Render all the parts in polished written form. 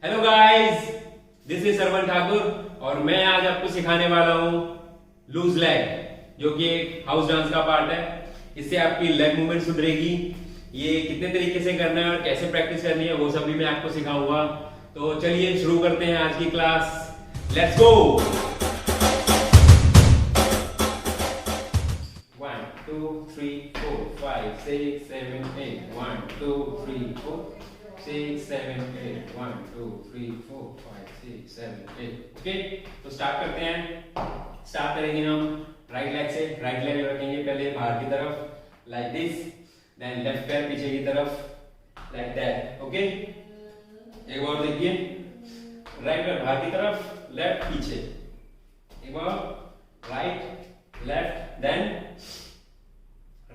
Hello guys, this is Sarwan Thakur और मैं आज आपको सिखाने वाला हूँ लूज लेग, जो कि एक हाउस डांस का पार्ट है। इससे आपकी लेग मूवमेंट सुधरेगी। ये कितने तरीके से करना है और कैसे प्रैक्टिस करनी है वो सब भी मैं आपको सिखाऊंगा। तो चलिए शुरू करते हैं आज की क्लास। Let's go. 1 2 3 4 5 6 7 8 1 2 3 4 6 7 8 1 2 3 4 5 6 7 8। ओके, तो स्टार्ट करते हैं। स्टार्ट करेंगे हम राइट लेग से। राइट लेग रखेंगे पहले बाहर की तरफ लाइक दिस, देन लेफ्ट पैर पीछे की तरफ लाइक दैट। ओके, एक बार देखिए, राइट पैर बाहर की तरफ, लेफ्ट पीछे। एक बार राइट लेफ्ट, देन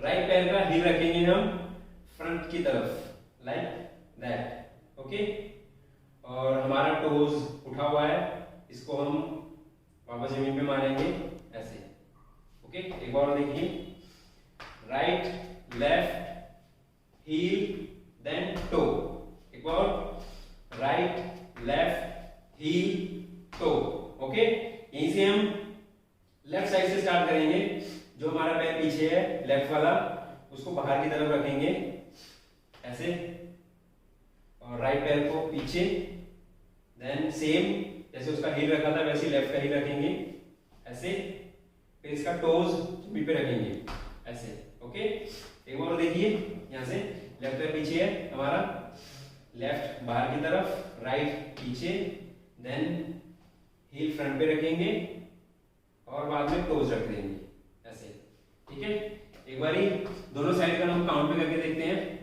राइट पैर का हील रखेंगे हम फ्रंट की तरफ लाइक दैट। ओके, और हमारा टोज उठा हुआ है, इसको हम वापस जमीन पे मारेंगे ऐसे। ओके, एक बार देखिए, right left heel then toe. एक बार right left heel toe. Okay, यहीं से हम लेफ्ट साइड से स्टार्ट करेंगे। जो हमारा पैर पीछे है लेफ्ट वाला, उसको बाहर की तरफ रखेंगे ऐसे, और राइट पैर को पीछे, देन सेम जैसे उसका हील रखा था वैसे लेफ्ट का हील रखेंगे ऐसे, फिर इसका टोज जमीन पे रखेंगे ऐसे। ओके, एक बार देखिए, यहाँ से लेफ्ट पैर पीछे है हमारा, लेफ्ट बाहर की तरफ, राइट पीछे, देन हील फ्रंट पे रखेंगे और बाद में टोज रख देंगे ऐसे। ठीक है, एक बारी दोनों साइड का हम काउंट पे करके देखते हैं।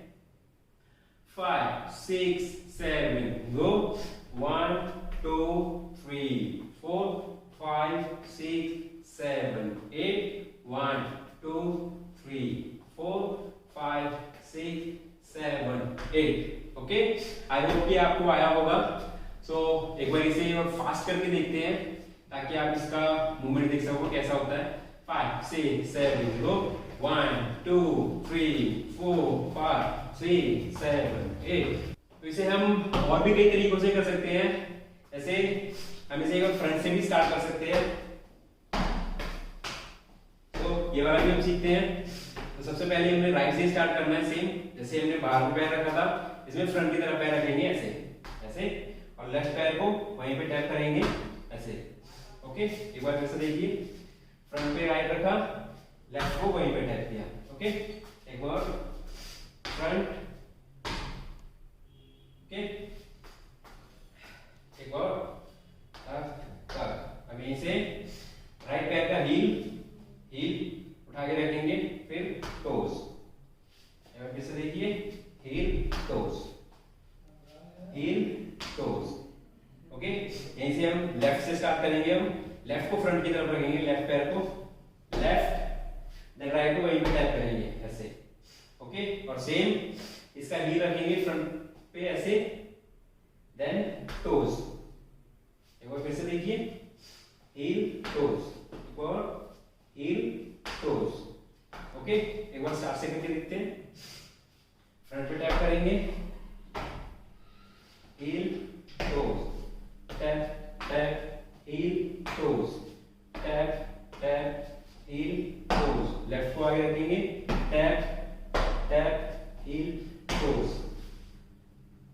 5 6 7 गो। 1 2 3 4 5 6 7 8 1 2 3 4 5 6 7 8। ओके, आई होप कि आपको आया होगा। सो एक बार इसे फास्ट करके देखते हैं ताकि आप इसका मूवमेंट देख सको कैसा होता है। 5 6 7 गो। 1 2 3 4 5 6 7 8। तो इसे हम और भी कई तरीकों से कर सकते हैं। ऐसे हम इसे एक फ्रंट से भी स्टार्ट कर सकते हैं। तो ये वाला भी हम सीखते हैं। तो सबसे पहले हमने राइट से स्टार्ट करना है, सेम जैसे हमने बाहर में पैर रखा था, इसमें फ्रंट की तरफ पैर रखेंगे ऐसे ऐसे, और लेफ्ट पैर को वहीं पे टैप करेंगे ऐसे। ओके, एक बार फिर से देखिए, फ्रंट पे राइट रखा, लेफ्ट को वहीं पे टैप किया। ओके, एक बार फ्रंट, ओके, एक और अब यहीं से राइट पैर का हील उठा के रखेंगे, फिर टोज। फिर से देखिए, heel toes, heel toes. Okay, यहीं से हम लेफ्ट से स्टार्ट करेंगे। हम लेफ्ट को फ्रंट की तरफ रखेंगे, लेफ्ट पैर को लेफ्ट, देन राइट को वहीं पे टैप करेंगे ऐसे। ओके, और सेम इसका हील रखेंगे फ्रंट पे ऐसे, देन टोज। एक बार फिर से देखिए, हील टोज, एक बार हील टोज। ओके, एक बार स्टार्ट से करके देखते हैं। फ्रंट पे टैप करेंगे, heel toes, tap tap heel toes, tap tap heel toes. Left को आगे रखेंगे, tap tap heel toes,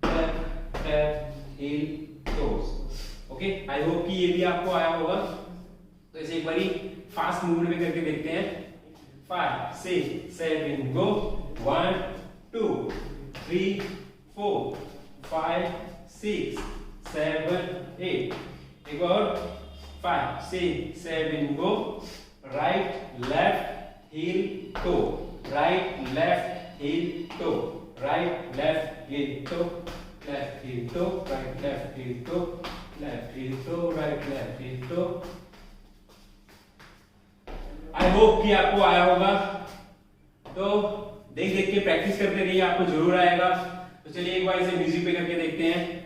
tap heel toes. Okay, I hope कि ये भी आपको आया होगा। तो इसे एक बारी फास्ट मूवमेंट में करके देखते हैं। 5 6 7 गो। 1 2 3 4 5 6 7 8। एक और 5 6 7 go. Right left heel toe, right left heel toe, right left heel toe, left heel toe, right left heel toe, left heel toe, right left heel toe. I hope कि आपको आया होगा। तो देख देख के प्रैक्टिस करते रहिए, आपको जरूर आएगा। तो चलिए एक बार इसे म्यूजिक पे करके देखते हैं।